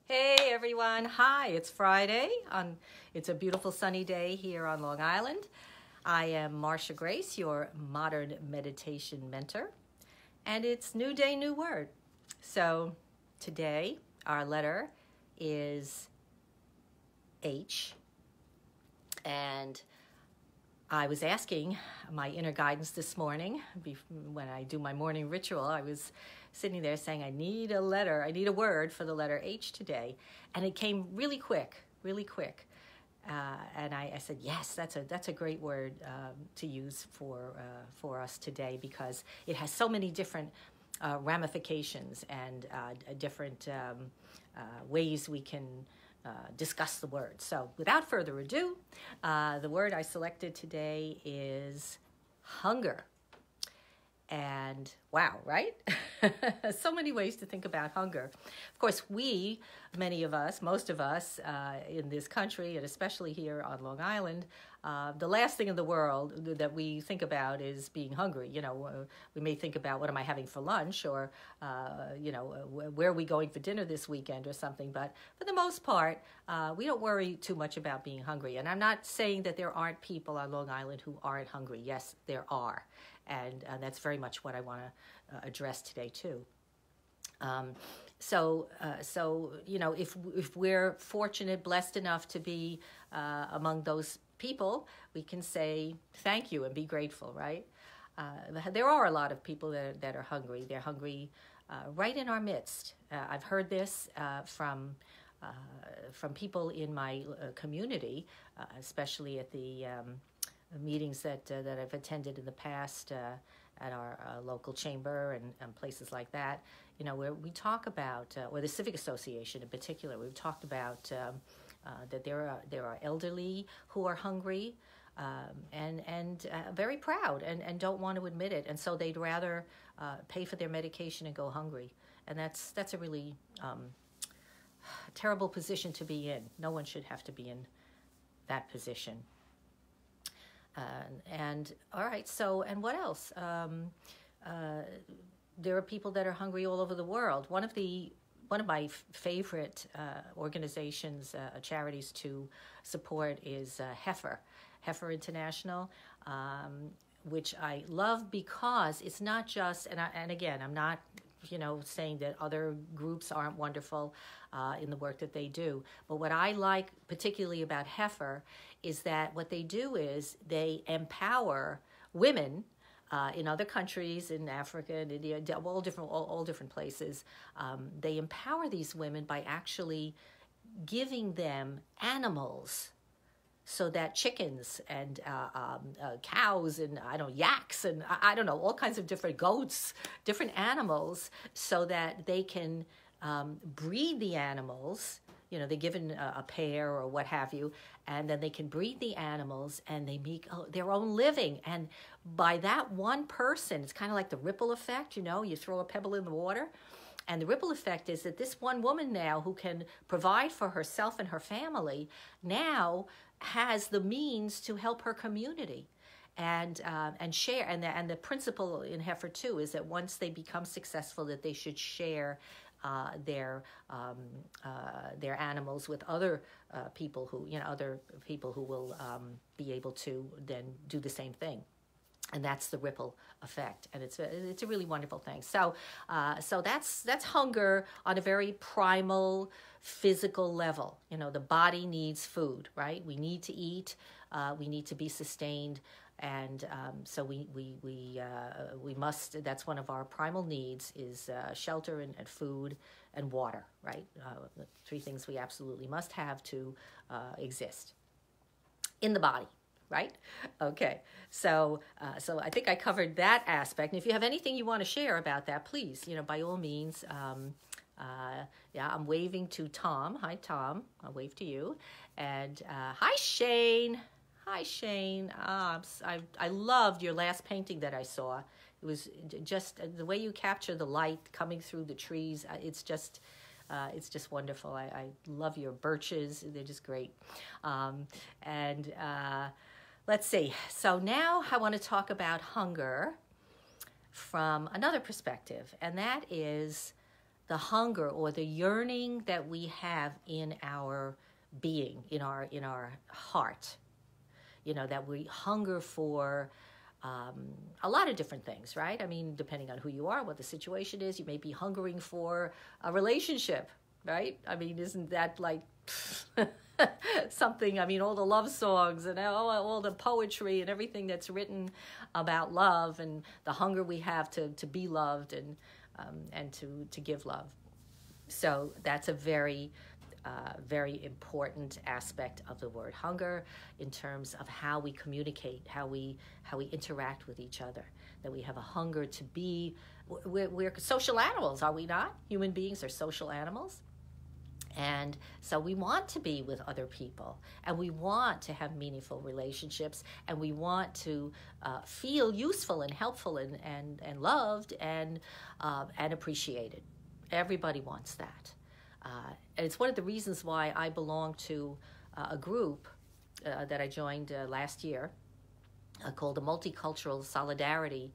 Hey everyone, hi, it's Friday. It's a beautiful sunny day here on Long Island. I am Marcia Grace, your modern meditation mentor, and it's New Day, New Word. So today our letter is H, and I was asking my inner guidance this morning when I do my morning ritual. I was sitting there saying, I need a word for the letter H today. And it came really quick. And I said, yes, that's a great word to use for us today, because it has so many different ramifications and different ways we can discuss the word. So without further ado, the word I selected today is hunger. And wow, right? So many ways to think about hunger. Of course, most of us in this country, and especially here on Long Island, the last thing in the world that we think about is being hungry. We may think about, what am I having for lunch, or where are we going for dinner this weekend or something. But for the most part, we don't worry too much about being hungry. And I'm not saying that there aren't people on Long Island who aren't hungry. Yes, there are. And that's very much what I want to address today too. So if we're fortunate, blessed enough to be among those people, we can say thank you and be grateful, right? There are a lot of people that are hungry. They're hungry right in our midst. I've heard this from people in my community, especially at the meetings that I've attended in the past at our local chamber and places like that, where we talk about, or the Civic Association in particular, we've talked about that there are elderly who are hungry and very proud and don't want to admit it, and so they'd rather pay for their medication and go hungry, and that's a really terrible position to be in. No one should have to be in that position. And all right, so, and what else? There are people that are hungry all over the world. One of my favorite organizations, charities to support is Heifer International, which I love because it's not just, and again, I'm not saying that other groups aren't wonderful in the work that they do. But what I like particularly about Heifer is that what they do is they empower women in other countries, in Africa and India, all different places. They empower these women by actually giving them animals, so that chickens and cows and yaks and I don't know, all kinds of different goats, different animals, so that they can breed the animals. They're given a pair or what have you, and then they can breed the animals and they make their own living. And by that one person, it's kind of like the ripple effect. You throw a pebble in the water, and the ripple effect is that this one woman now, who can provide for herself and her family, now has the means to help her community and share. And the principle in Heifer too is that once they become successful, that they should share their animals with other people who will be able to then do the same thing. And that's the ripple effect, and it's a really wonderful thing. So that's hunger on a very primal, physical level. The body needs food, right? We need to eat. We need to be sustained, and so we must. That's one of our primal needs is shelter and food and water, right? The three things we absolutely must have to exist in the body. Right? Okay. So I think I covered that aspect. And if you have anything you want to share about that, please, by all means. I'm waving to Tom. Hi, Tom. I'll wave to you. And hi, Shane. Hi, Shane. I loved your last painting that I saw. It was just the way you capture the light coming through the trees. It's just wonderful. I love your birches. They're just great. Let's see. So now I want to talk about hunger from another perspective, and that is the hunger or the yearning that we have in our being, in our heart, that we hunger for a lot of different things, right? I mean, depending on who you are, what the situation is, you may be hungering for a relationship, right? I mean, isn't that like something? I mean, all the love songs and all the poetry and everything that's written about love and the hunger we have to be loved and to give love. So that's a very very important aspect of the word hunger in terms of how we communicate, how we interact with each other. That we have a hunger to be. We're social animals, are we not? Human beings are social animals. And so we want to be with other people, and we want to have meaningful relationships, and we want to feel useful and helpful and loved and appreciated. Everybody wants that. And it's one of the reasons why I belong to a group that I joined last year called the Multicultural Solidarity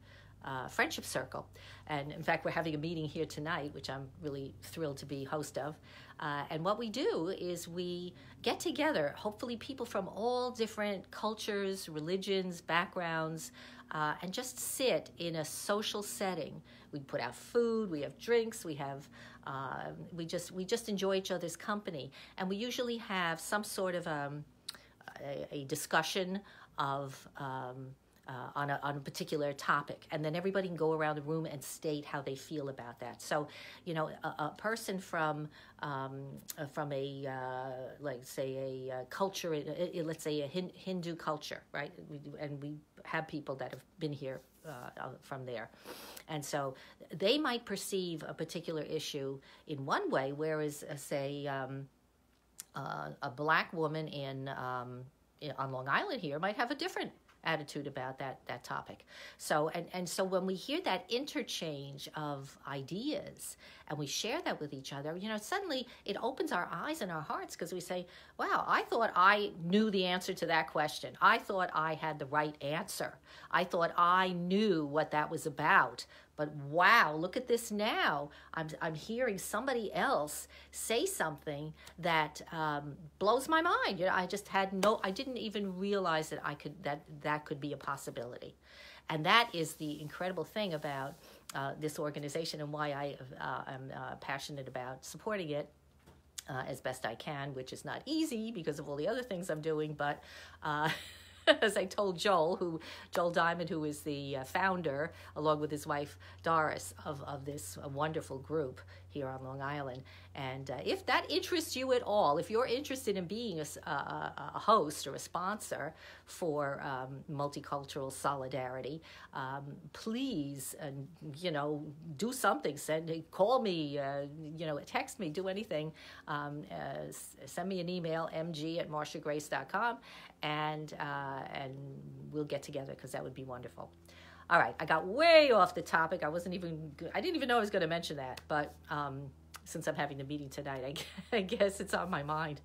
Friendship Circle. And in fact, we're having a meeting here tonight, which I'm really thrilled to be host of. And what we do is we get together, hopefully people from all different cultures, religions, backgrounds, and just sit in a social setting. We put out food, we have drinks, we just enjoy each other's company. And we usually have some sort of a discussion of on a particular topic, and then everybody can go around the room and state how they feel about that. So, a person from a like say a culture, let's say a Hindu culture, right? We have people that have been here from there, and so they might perceive a particular issue in one way, whereas say a black woman on Long Island here might have a different attitude about that topic. So so when we hear that interchange of ideas and we share that with each other, suddenly it opens our eyes and our hearts, because we say, wow, I thought I knew the answer to that question. I thought I had the right answer. I thought I knew what that was about. But wow, look at this now. I'm hearing somebody else say something that blows my mind. I just I didn't even realize that that could be a possibility. And that is the incredible thing about this organization, and why I am passionate about supporting it as best I can, which is not easy because of all the other things I'm doing, but as I told Joel Diamond, who is the founder, along with his wife Doris, of this wonderful group here on Long Island. And if that interests you at all, if you're interested in being a host or a sponsor for Multicultural Solidarity, please, do something. Call me, text me, do anything. Send me an email, mg@marshagrace.com, and we'll get together, because that would be wonderful. All right, I got way off the topic. I didn't even know I was going to mention that, but since I'm having the meeting tonight, I guess it's on my mind.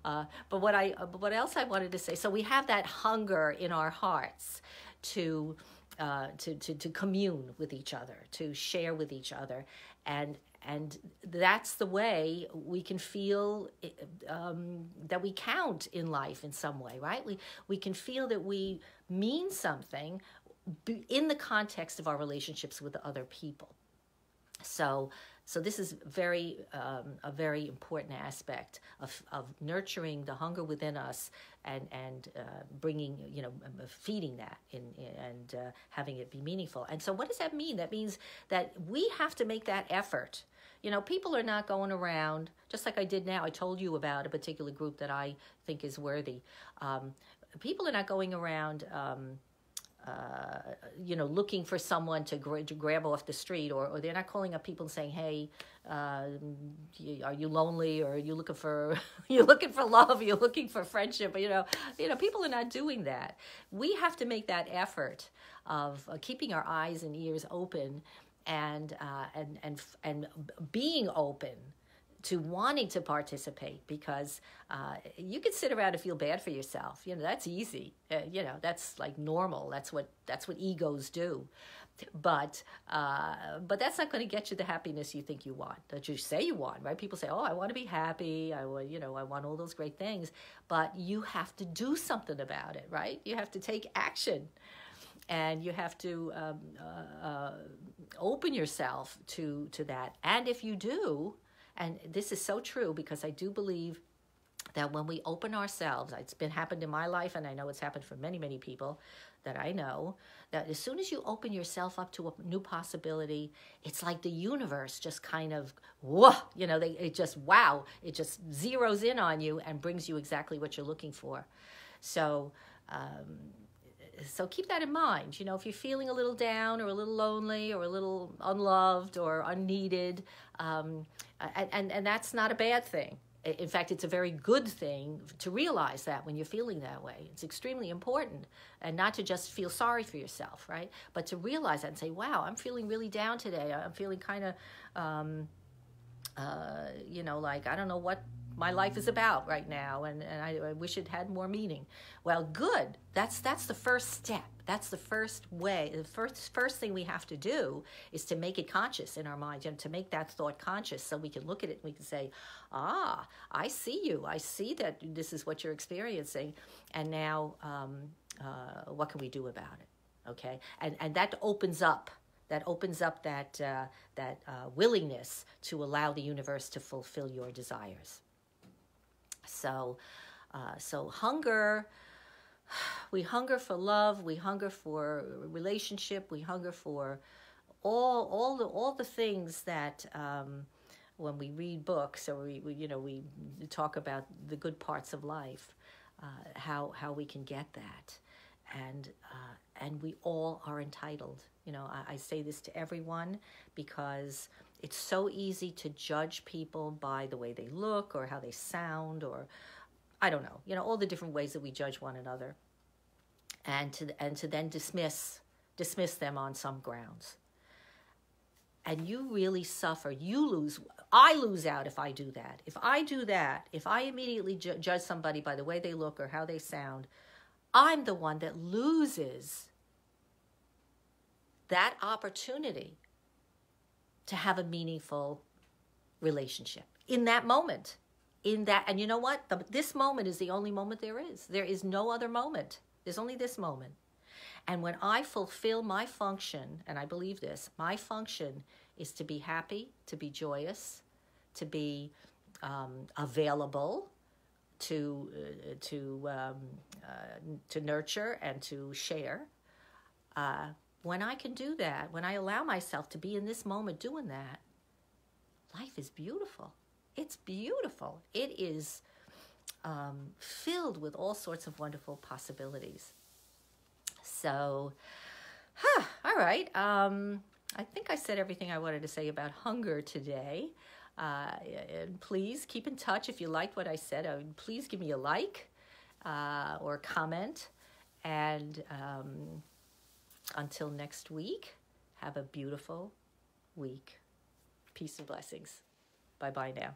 But what else I wanted to say? So we have that hunger in our hearts to commune with each other, to share with each other, and that's the way we can feel that we count in life in some way, right? We can feel that we mean something in the context of our relationships with other people. So this is a very important aspect of nurturing the hunger within us and bringing, feeding that and having it be meaningful. And so what does that mean? That means that we have to make that effort. People are not going around, just like I did now. I told you about a particular group that I think is worthy. People are not going around looking for someone to grab off the street, or they're not calling up people and saying, hey, are you lonely, or are you looking for love, you're looking for friendship? People are not doing that. We have to make that effort of keeping our eyes and ears open and being open to wanting to participate, because you can sit around and feel bad for yourself. That's easy. That's like normal. That's what egos do. But that's not going to get you the happiness you think you want, that you say you want, right? People say, "Oh, I want to be happy. I want all those great things," but you have to do something about it, right? You have to take action, and you have to open yourself to that. And if you do, and this is so true, because I do believe that when we open ourselves, it's happened in my life, and I know it's happened for many, many people that I know, that as soon as you open yourself up to a new possibility, it's like the universe just kind of, whoa, it just zeroes in on you and brings you exactly what you're looking for. So keep that in mind. If you're feeling a little down or a little lonely or a little unloved or unneeded, and that's not a bad thing. In fact, it's a very good thing to realize that when you're feeling that way. It's extremely important, and not to just feel sorry for yourself, right? But to realize that and say, wow, I'm feeling really down today. I'm feeling kind of, like I don't know what my life is about right now, and I wish it had more meaning. Well, good. That's the first step. That's the first way. The first thing we have to do is to make it conscious in our mind, and to make that thought conscious, so we can look at it and we can say, I see you. I see that this is what you're experiencing, and now what can we do about it? Okay, and that opens up. That willingness to allow the universe to fulfill your desires. So hunger. We hunger for love. We hunger for relationship. We hunger for all the things that when we read books, or we talk about the good parts of life, how we can get that, and we all are entitled. I say this to everyone, because it's so easy to judge people by the way they look or how they sound, or I don't know, all the different ways that we judge one another, and to then dismiss them on some grounds. And you really suffer. I lose out if I do that. If I do that, if I immediately judge somebody by the way they look or how they sound, I'm the one that loses that opportunity to have a meaningful relationship in that moment. And you know what? This moment is the only moment there is. There is no other moment. There's only this moment. And when I fulfill my function, and I believe this, my function is to be happy, to be joyous, to be available, to nurture and to share. When I can do that, when I allow myself to be in this moment doing that, life is beautiful. It's beautiful. It is filled with all sorts of wonderful possibilities. So, all right. I think I said everything I wanted to say about hunger today. And please keep in touch if you liked what I said. Please give me a like or a comment. And until next week, have a beautiful week. Peace and blessings. Bye-bye now.